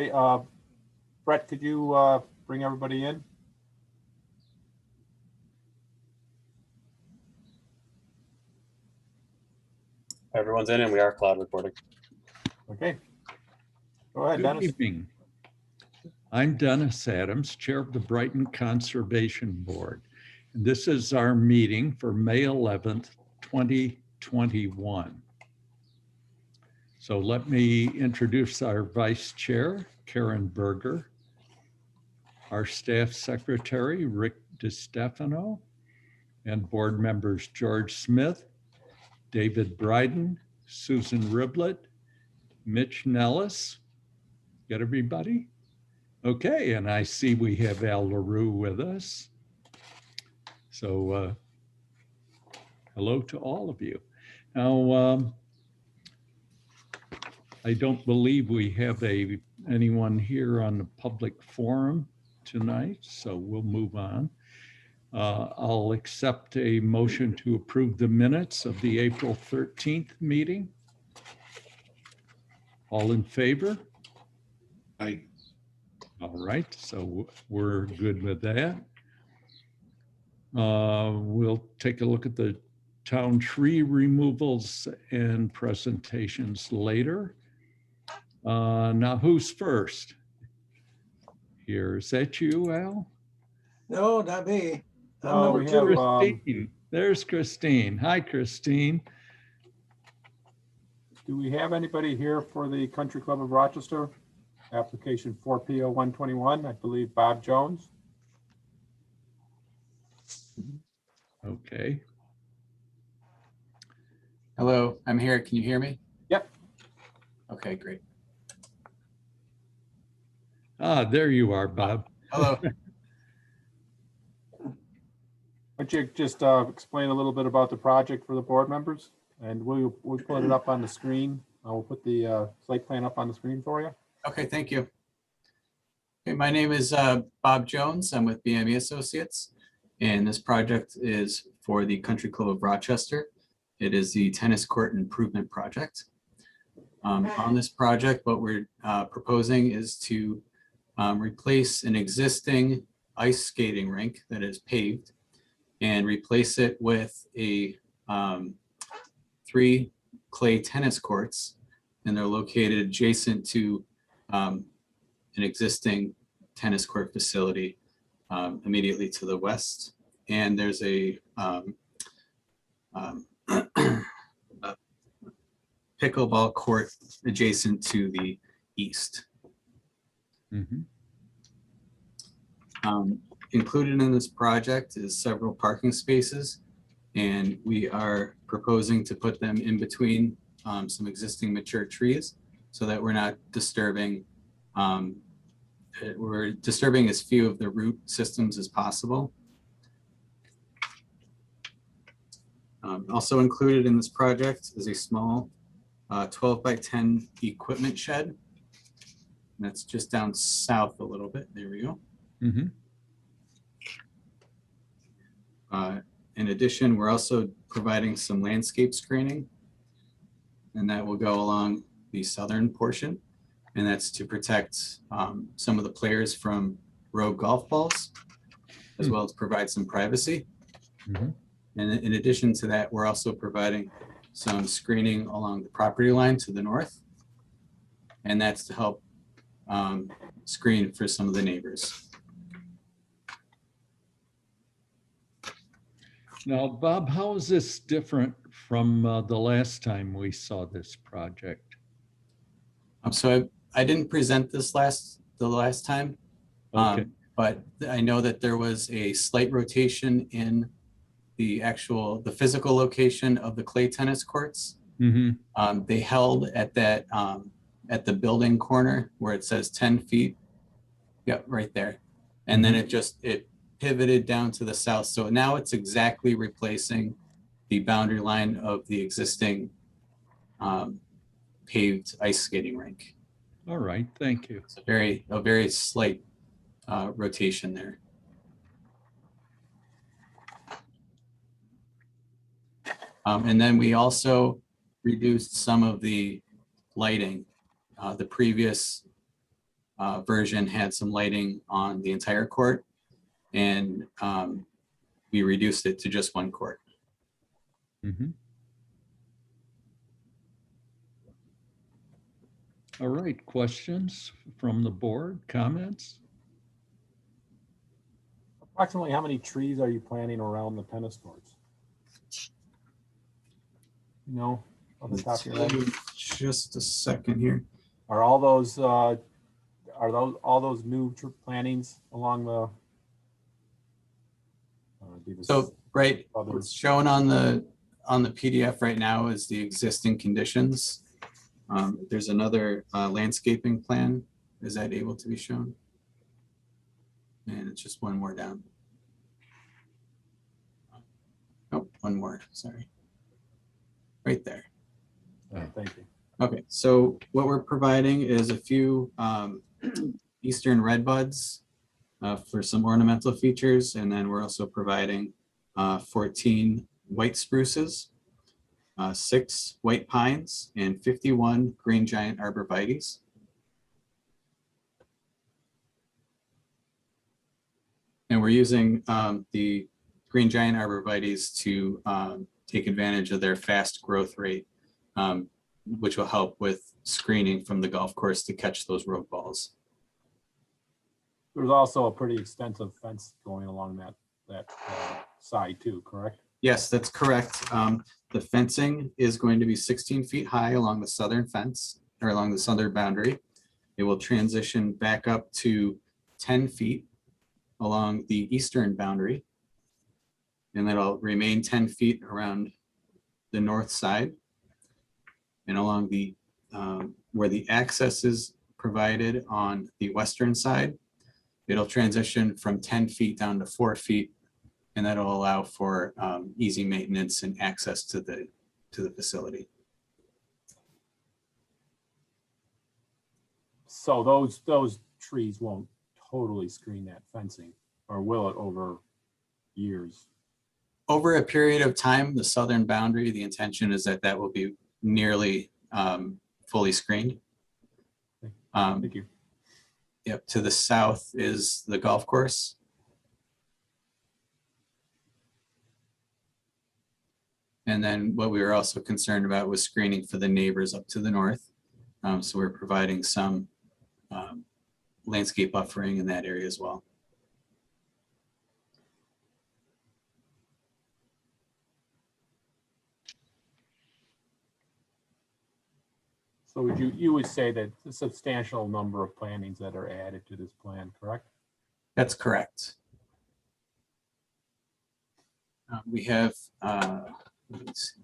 Hey, Brett, could you bring everybody in? Everyone's in and we are cloud recording. Okay. Go ahead, Good Dennis. evening. I'm Dennis Adams, Chair of the Brighton Conservation Board. And this is our meeting for May 11th, 2021. So let me introduce our Vice Chair, Karen Berger, our Staff Secretary, Rick DiStefano, and board members George Smith, David Bryden, Susan Riblet, Mitch Nellis. Got everybody? Okay, and I see we have Al LaRue with us. So hello to all of you. Now, I don't believe we have anyone here on the public forum tonight, so we'll move on. I'll accept a motion to approve the minutes of the April 13th meeting. All in favor? Aye. All right, so we're good with that. We'll take a look at the town tree removals and presentations later. Now, who's first? Here, is that you, Al? No, not me. I'm No, number we two. have, Christine. There's Christine. Hi, Christine. do we have anybody here for the Country Club of Rochester? Application 4PO 121, I believe Bob Jones. Okay. Hello, I'm here. Can you hear me? Yep. Okay, great. Ah, there you are, Bob. Hello. Why don't you just explain a little bit about the project for the board members? And we'll put it up on the screen. We'll put the site plan up on the screen for you. Okay, thank you. Okay, my name is Bob Jones. I'm with BME Associates, and this project is for the Country Club of Rochester. It is the tennis court improvement project. On this project, what we're proposing is to replace an existing ice skating rink that is paved and replace it with a 3 clay tennis courts, and they're located adjacent to an existing tennis court facility immediately to the west. And there's a pickleball court adjacent to the east. Mhm. Included in this project is several parking spaces, and we are proposing to put them in between some existing mature trees so that we're not disturbing, we're disturbing as few of the root systems as possible. Also included in this project is a small 12 by 10 equipment shed. And that's just down south a little bit. There we go. Mhm. In addition, we're also providing some landscape screening, and that will go along the southern portion, and that's to protect some of the players from rogue golf balls, as well as provide some privacy. Mhm. And in addition to that, we're also providing some screening along the property line to the north, and that's to help screen for some of the neighbors. Now, Bob, how is this different from the last time we saw this project? So I didn't present this the last time, Okay. but I know that there was a slight rotation in the physical location of the clay tennis courts. Mm-hmm. They held at that at the building corner where it says 10 feet. Yeah, right there. And then it pivoted down to the south. So now it's exactly replacing the boundary line of the existing paved ice skating rink. All right, thank you. It's a very slight rotation there. And then we also reduced some of the lighting. The previous version had some lighting on the entire court, and we reduced it to just one court. Mhm. All right, questions from the board, comments? Approximately how many trees are you planning around the tennis courts? You know, off the top of your head? Just a second here. Are all those, all those new plantings along the? So, right, Others. what's shown on the PDF right now is the existing conditions. There's another landscaping plan. Is that able to be shown? And it's just one more down. Oh, one more, sorry. Right there. Thank you. Okay, so what we're providing is a few eastern red buds for some ornamental features, and then we're also providing 14 white spruces, 6 white pines, and 51 green giant arborvitaes. And we're using the green giant arborvitaes to take advantage of their fast growth rate, which will help with screening from the golf course to catch those rogue balls. There's also a pretty extensive fence going along that side too, correct? Yes, that's correct. The fencing is going to be 16 feet high along the southern fence, or along the southern boundary. It will transition back up to 10 feet along the eastern boundary. And then it'll remain 10 feet around the north side. And along the, where the access is provided on the western side, it'll transition from 10 feet down to 4 feet. And that'll allow for easy maintenance and access to the facility. So those trees won't totally screen that fencing, or will it over years? Over a period of time, the southern boundary, the intention is that that will be nearly fully screened. Thank you. Yep, to the south is the golf course. And then what we were also concerned about was screening for the neighbors up to the north. So we're providing some landscape buffering in that area as well. So you would say that a substantial number of plantings that are added to this plan, correct? That's correct. We have, let's see.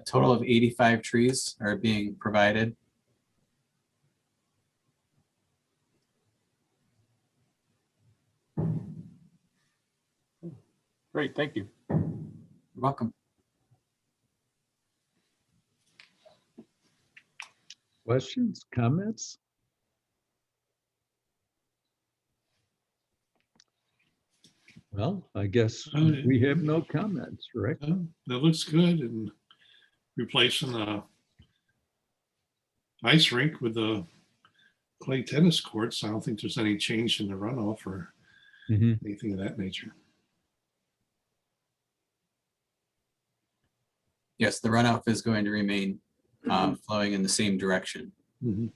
A total of 85 trees are being provided. Great, thank you. You're welcome. Questions, comments? Well, I guess we have no comments, Rick. That looks good, and replacing the ice rink with the clay tennis courts. I don't think there's any change in the runoff or Mhm. anything of that nature. Yes, the runoff is going to remain flowing in the same direction. Mhm.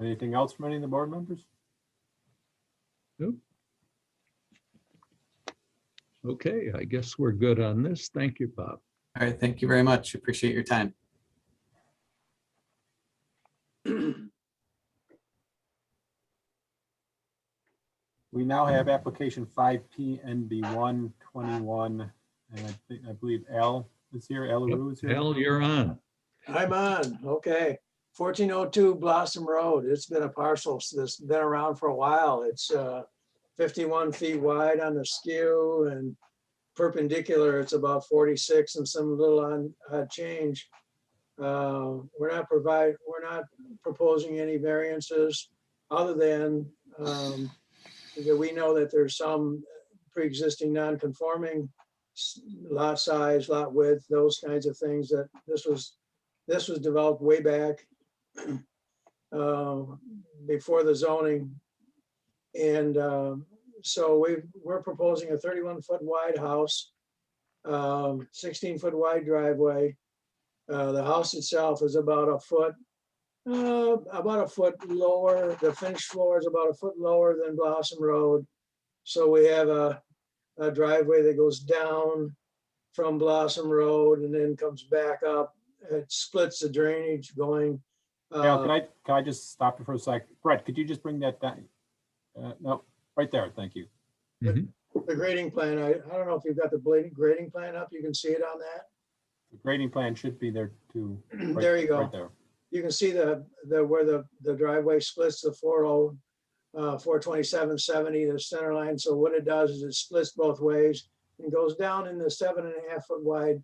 Anything else from any of the board members? Nope. Okay, I guess we're good on this. Thank you, Bob. All right, thank you very much. Appreciate your time. We now have application 5PNB121, and I believe Al is here, Al LaRue is here. Al, you're on. I'm on, okay. 1402 Blossom Road. It's been a parcel that's been around for a while. It's 51 feet wide on the skew and perpendicular. It's about 46 and some little on change. We're not proposing any variances other than that we know that there's some pre-existing non-conforming lot size, lot width, those kinds of things that this was developed way back before the zoning. And so we're proposing a 31-foot wide house, 16-foot wide driveway. The house itself is about a foot lower. The finished floor is about a foot lower than Blossom Road. So we have a driveway that goes down from Blossom Road and then comes back up. It splits the drainage going. Al, can I just stop you for a sec? Brett, could you just bring that down? No, right there. Thank you. Mhm. The grading plan, I don't know if you've got the grading plan up. You can see it on that. The grading plan should be there too. Right- There you go. Right there. You can see where the driveway splits the 42770, the center line. So what it does is it splits both ways and goes down in the 7.5 foot wide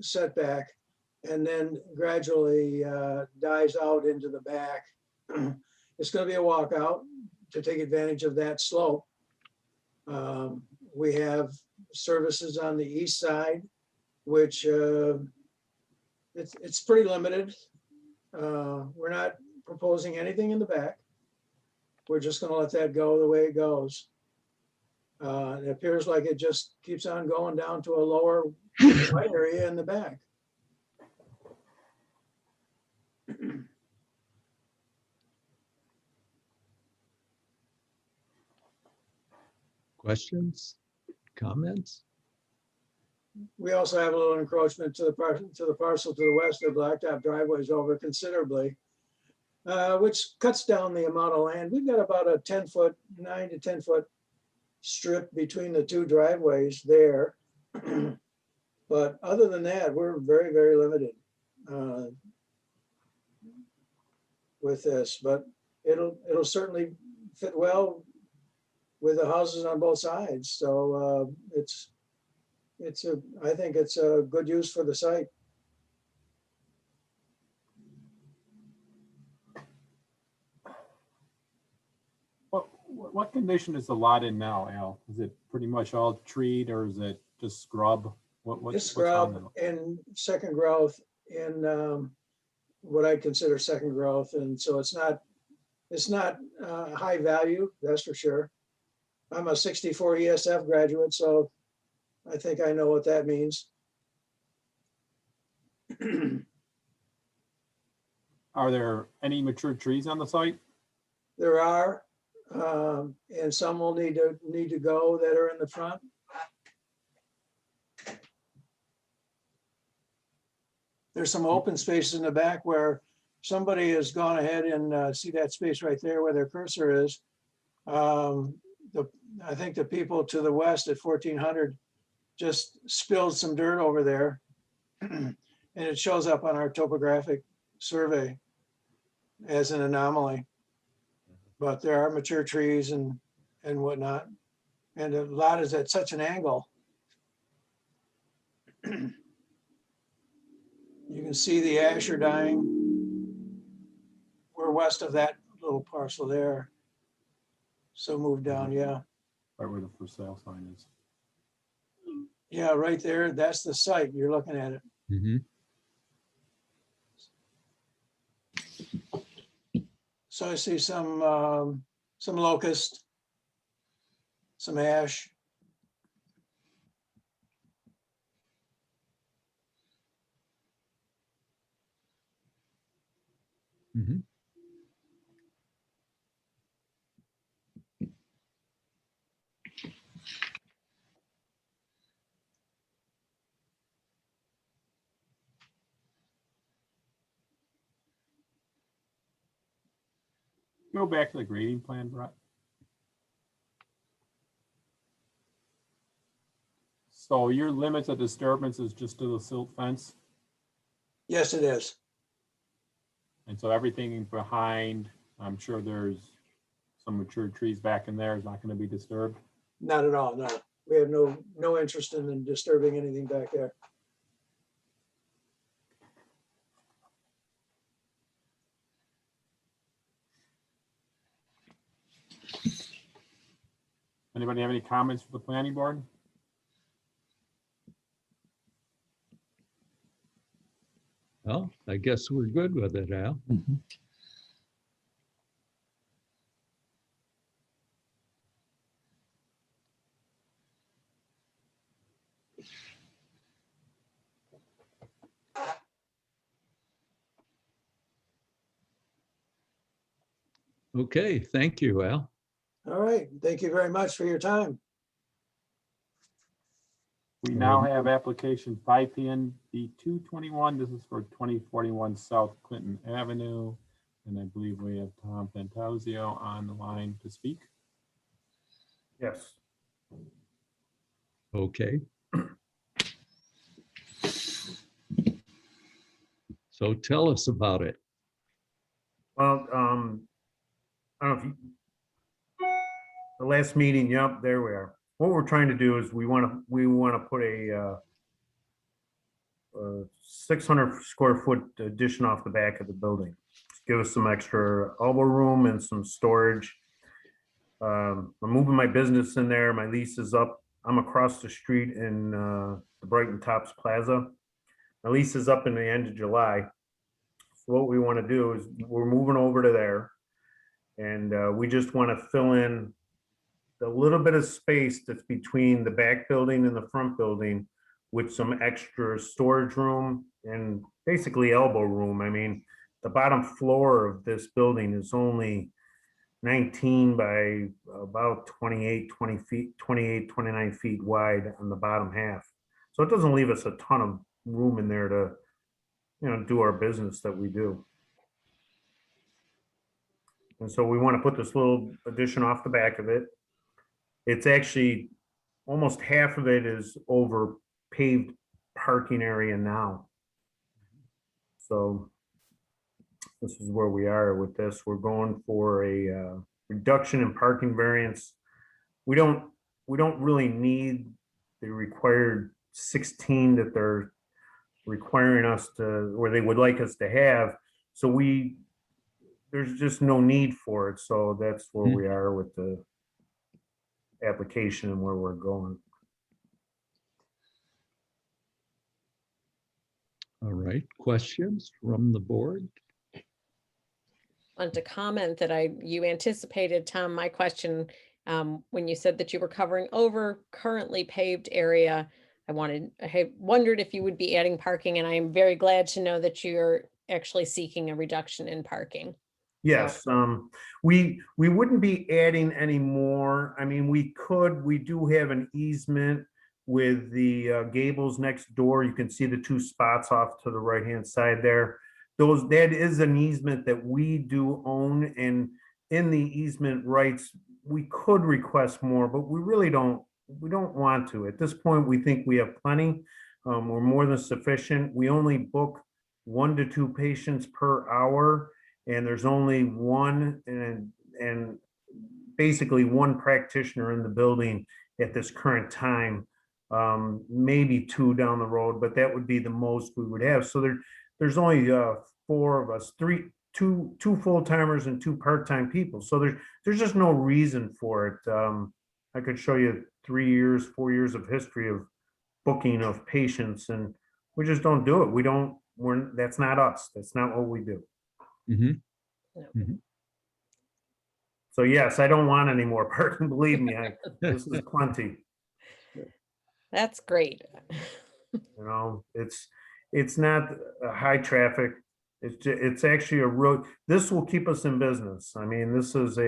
setback, and then gradually dies out into the back. It's going to be a walkout to take advantage of that slope. We have services on the east side, which it's pretty limited. We're not proposing anything in the back. We're just going to let that go the way it goes. It appears like it just keeps on going down to a lower white area in the back. Questions, comments? We also have a little encroachment to the parcel to the west. The blacktop driveway is over considerably, which cuts down the amount of land. We've got about a 10-foot, 9 to 10 foot strip between the two driveways there. But other than that, we're very, very limited with this, but it'll certainly fit well with the houses on both sides. So I think it's a good use for the site. What condition is the lot in now, Al? Is it pretty much all treed or is it just scrub? It's What's on scrub and second growth in what I consider second growth. And so it's not high value, that's for sure. I'm a 64 ESF graduate, so I think I know what that means. Are there any mature trees on the site? There are, and some will need to go that are in the front. There's some open spaces in the back where somebody has gone ahead and see that space right there where their cursor is. I think the people to the west at 1400 just spilled some dirt over there. And it shows up on our topographic survey as an anomaly. But there are mature trees and whatnot. And the lot is at such an angle. You can see the ash are dying. We're west of that little parcel there. So move down, yeah. Right where the for sale sign is. Yeah, right there. That's the site. You're looking at it. Mhm. So I see some locust, some ash. Mhm. Go back to the grading plan, Brett. So your limits of disturbance is just to the silt fence? Yes, it is. And so everything behind, I'm sure there's some mature trees back in there is not going to be disturbed. Not at all, no. We have no interest in disturbing anything back there. Anybody have any comments for the planning board? Well, I guess we're good with it, Al. Okay, thank you, Al. All right, thank you very much for your time. We now have application 5PND 221. This is for 2041 South Clinton Avenue. And I believe we have Tom Fantazio on the line to speak. Yes. Okay. So tell us about it. Well, I don't know if you, the last meeting, yep, there we are. What we're trying to do is we want to put a 600 square foot addition off the back of the building. Give us some extra elbow room and some storage. I'm moving my business in there. My lease is up. I'm across the street in the Brighton Tops Plaza. My lease is up in the end of July. So what we want to do is we're moving over to there. And we just want to fill in the little bit of space that's between the back building and the front building with some extra storage room and basically elbow room. I mean, the bottom floor of this building is only 19 by about 28, 29 feet wide on the bottom half. So it doesn't leave us a ton of room in there to, you know, do our business that we do. And so we want to put this little addition off the back of it. It's actually almost half of it is over paved parking area now. So this is where we are with this. We're going for a reduction in parking variance. We don't really need the required 16 that they're requiring us to, or they would like us to have. So there's just no need for it. So that's where we are with the application and where we're going. All right, questions from the board? Want to comment that you anticipated, Tom, my question when you said that you were covering over currently paved area. I wondered if you would be adding parking, and I am very glad to know that you're actually seeking a reduction in parking. Yes, we wouldn't be adding any more. I mean, we do have an easement with the gables next door. You can see the two spots off to the right-hand side there. That is an easement that we do own, and in the easement rights, we could request more, but we really don't want to. At this point, we think we have plenty. We're more than sufficient. We only book 1 to 2 patients per hour, and there's only one and basically one practitioner in the building at this current time. Maybe 2 down the road, but that would be the most we would have. So there's only 4 of us, 2 full-timers and 2 part-time people. So there's just no reason for it. I could show you 4 years of history of booking of patients, and we just don't do it. That's not us. That's not what we do. Mhm. So yes, I don't want any more parking. Believe me, this is plenty. That's great. You know, it's not a high traffic. It's actually a road. This will keep us in business. I mean, this is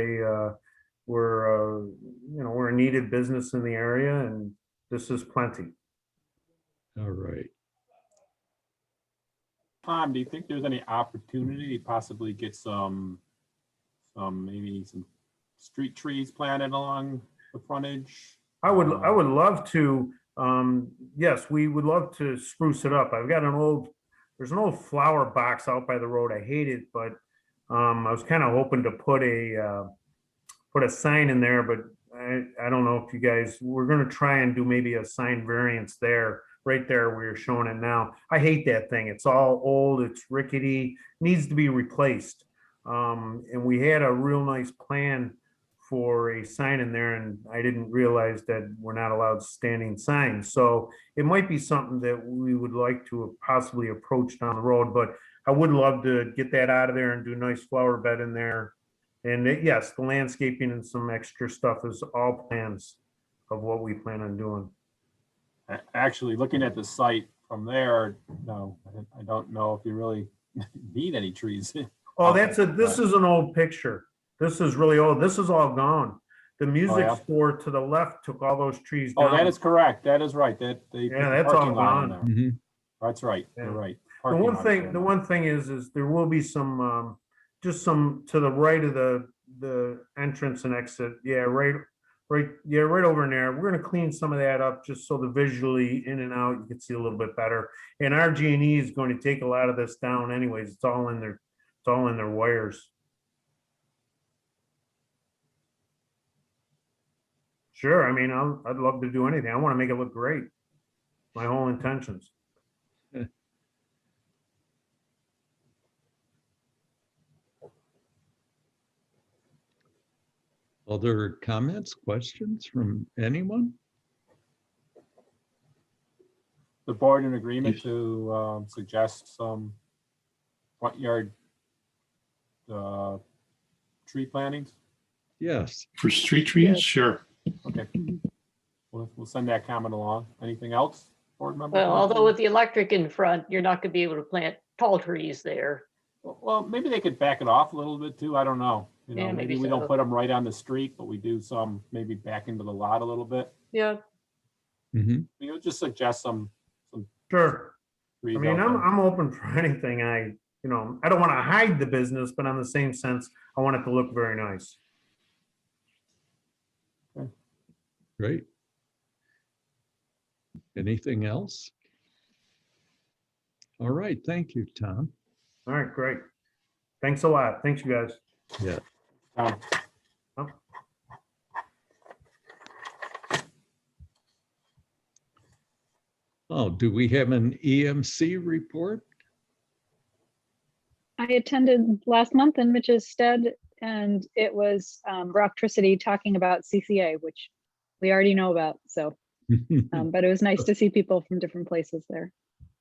we're a needed business in the area, and this is plenty. All right. Tom, do you think there's any opportunity to possibly get maybe some street trees planted along the frontage? I would love to. Yes, we would love to spruce it up. I've got there's an old flower box out by the road. I hate it, but I was kind of hoping to put a sign in there, but I don't know if you guys, we're going to try and do maybe a sign variance there, right there where you're showing it now. I hate that thing. It's all old, it's rickety, needs to be replaced. And we had a real nice plan for a sign in there, and I didn't realize that we're not allowed standing signs. So it might be something that we would like to possibly approach down the road, but I would love to get that out of there and do a nice flower bed in there. And yes, the landscaping and some extra stuff is all plans of what we plan on doing. Actually, looking at the site from there, no, I don't know if you really need any trees. Oh, this is an old picture. This is really old. This is all gone. The music yeah? store to the left took all those trees Oh, down. that is correct. That is right. That they Yeah, put the that's all parking lot in gone. there. Mhm. That's right. Yeah. You're right. The Parking one lot thing, in the there. one thing is there will be some, just some to the right of the entrance and exit. Yeah, right over in there. We're gonna clean some of that up just so the visually in and out, you can see a little bit better. And RG&E is going to take a lot of this down anyways. It's all in their wires. Sure, I mean, I'd love to do anything. I want to make it look great. My whole intentions. Other comments, questions from anyone? The board in agreement to suggest some front yard tree plantings? Yes. For street trees, Yes. sure. Okay. We'll send that comment along. Anything else, board member? Well, although with the electric in front, you're not gonna be able to plant tall trees there. Well, maybe they could back it off a little bit too. I don't know. You know, Yeah, maybe maybe we don't so. put them right on the street, but we do some maybe back into the lot a little bit. Yeah. Mhm. You know, just suggest some Sure. trees I mean, out there. I'm open for anything. I don't want to hide the business, but on the same sense, I want it to look very nice. Great. Anything else? All right, thank you, Tom. All right, great. Thanks a lot. Thanks, you guys. Yeah. Um, Oh, do we have an EMC report? I attended last month in Mitch's stead, and it was Rocktricity talking about CCA, which we already know about. So, but it was nice to see people from different places there.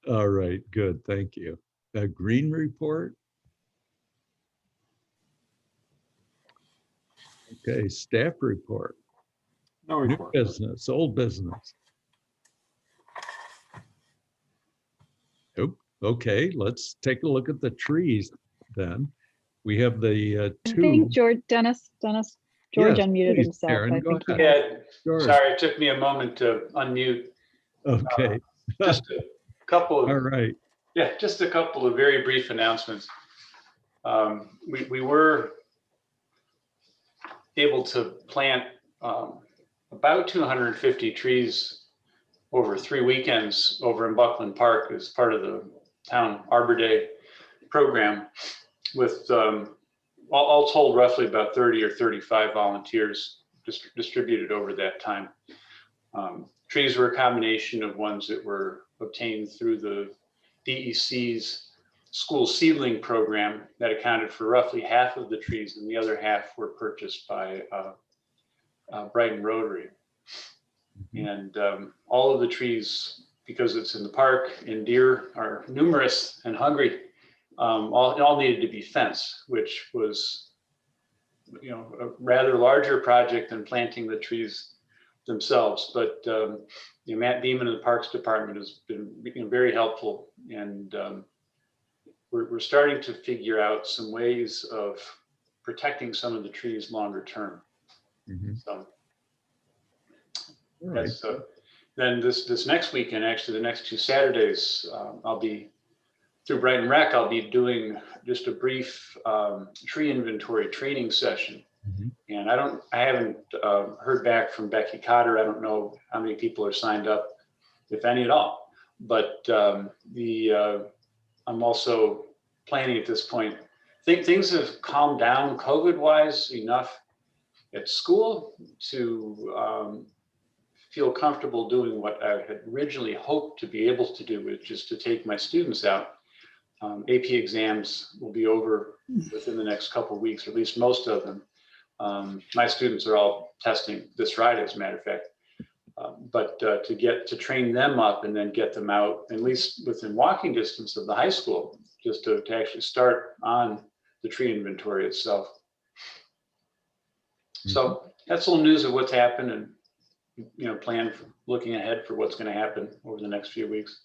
All right, good, thank you. A green report? Okay, staff report. No New report. business, old business. Nope. Okay, let's take a look at the trees then. We have the I two. think George George Yes, unmuted please, himself. Darren, I go think he ahead. has. Sure. Sorry, it took me a moment to unmute. Okay, Just a couple all of, right. yeah, just a couple of very brief announcements. We were able to plant about 250 trees over 3 weekends over in Buckland Park as part of the town Arbor Day program with all told roughly about 30 or 35 volunteers distributed over that time. Trees were a combination of ones that were obtained through the DEC's school seedling program that accounted for roughly half of the trees, and the other half were purchased by Brighton Rotary. And all of the trees, because it's in the park and deer are numerous and hungry, all needed to be fenced, which was, a rather larger project than planting the trees themselves. But Matt Beeman of the Parks Department has been very helpful, and we're starting to figure out some ways of protecting some of the trees longer term. Mhm. So All right. that's then this next weekend, actually the next 2 Saturdays, I'll be through Brighton Rec. I'll be doing just a brief tree inventory training session. Mhm. And I haven't heard back from Becky Cotter. I don't know how many people are signed up, if any at all. But I'm also planning at this point. I think things have calmed down COVID-wise enough at school to feel comfortable doing what I had originally hoped to be able to do, which is to take my students out. AP exams will be over within the next couple of weeks, or at least most of them. My students are all testing this Friday, as a matter of fact. But to train them up and then get them out, at least within walking distance of the high school, just to actually start on the tree inventory itself. So that's a little news of what's happened, and plan for looking ahead for what's going to happen over the next few weeks.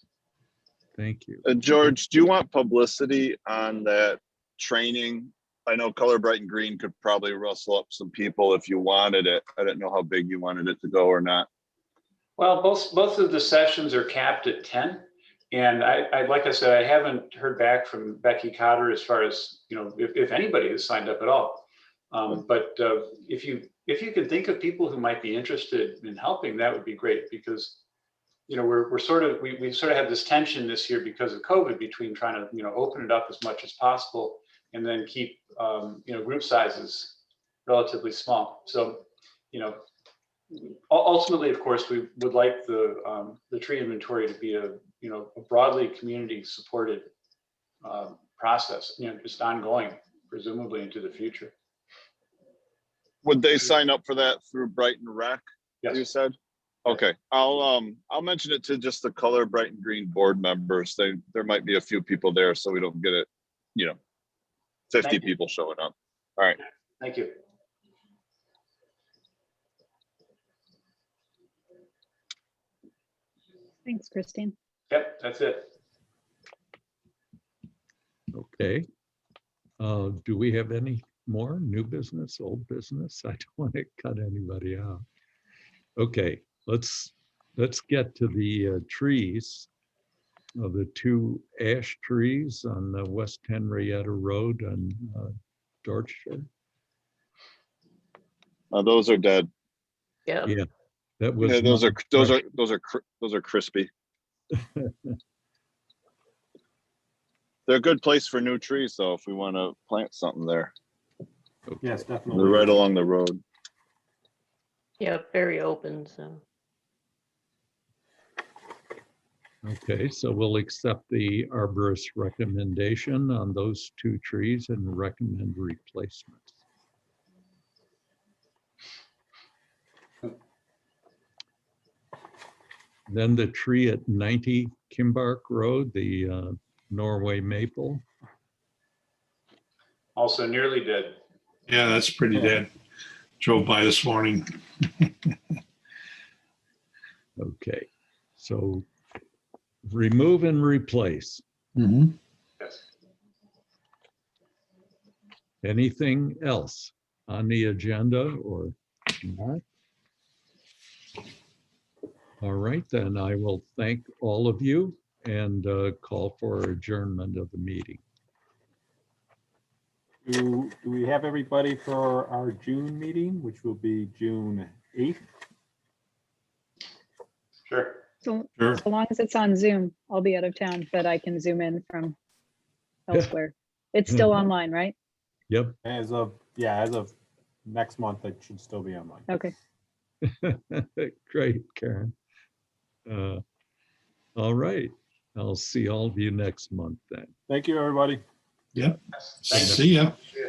Thank you. George, do you want publicity on that training? I know Color Bright and Green could probably rustle up some people if you wanted it. I didn't know how big you wanted it to go or not. Well, both of the sessions are capped at 10. And I like I said, I haven't heard back from Becky Cotter as far as, if anybody has signed up at all. But if you can think of people who might be interested in helping, that would be great, because we sort of have this tension this year because of COVID between trying to open it up as much as possible and then keep group sizes relatively small. So ultimately, of course, we would like the tree inventory to be a broadly community supported process, just ongoing, presumably into the future. Would they sign up for that through Brighton Rec? Yes. You said? Okay, I'll mention it to just the Color Bright and Green board members. There might be a few people there, so we don't get it, 50 Thank you. people showing up. All right. Thank you. Thanks, Christine. Yep, that's it. Okay. Do we have any more new business, old business? I don't want to cut anybody out. Okay, let's get to the trees. The two ash trees on the West Henrietta Road and Dorchester. Those are dead. Yeah. Yeah, that was. Yeah, those are crispy. They're a good place for new trees, though, if we want to plant something there. Yes, They're definitely. right along the road. Yeah, very open, so. Okay, so we'll accept the arborist recommendation on those two trees and recommend replacements. Then the tree at 90 Kimbark Road, the Norway maple. Also nearly dead. Yeah, that's pretty dead. Drove by this morning. Okay, so remove and replace. Yes. Anything else on the agenda or not? All right, then I will thank all of you and call for adjournment of the meeting. Do we have everybody for our June meeting, which will be June 8th? Sure. So, Sure. so long as it's on Zoom, I'll be out of town, but I can zoom in from elsewhere. It's still online, right? Yep. As of next month, it should still be online. Okay. Great, Karen. All right, I'll see all of you next month then. Thank you, everybody. Yep. Thanks. See ya. Yeah.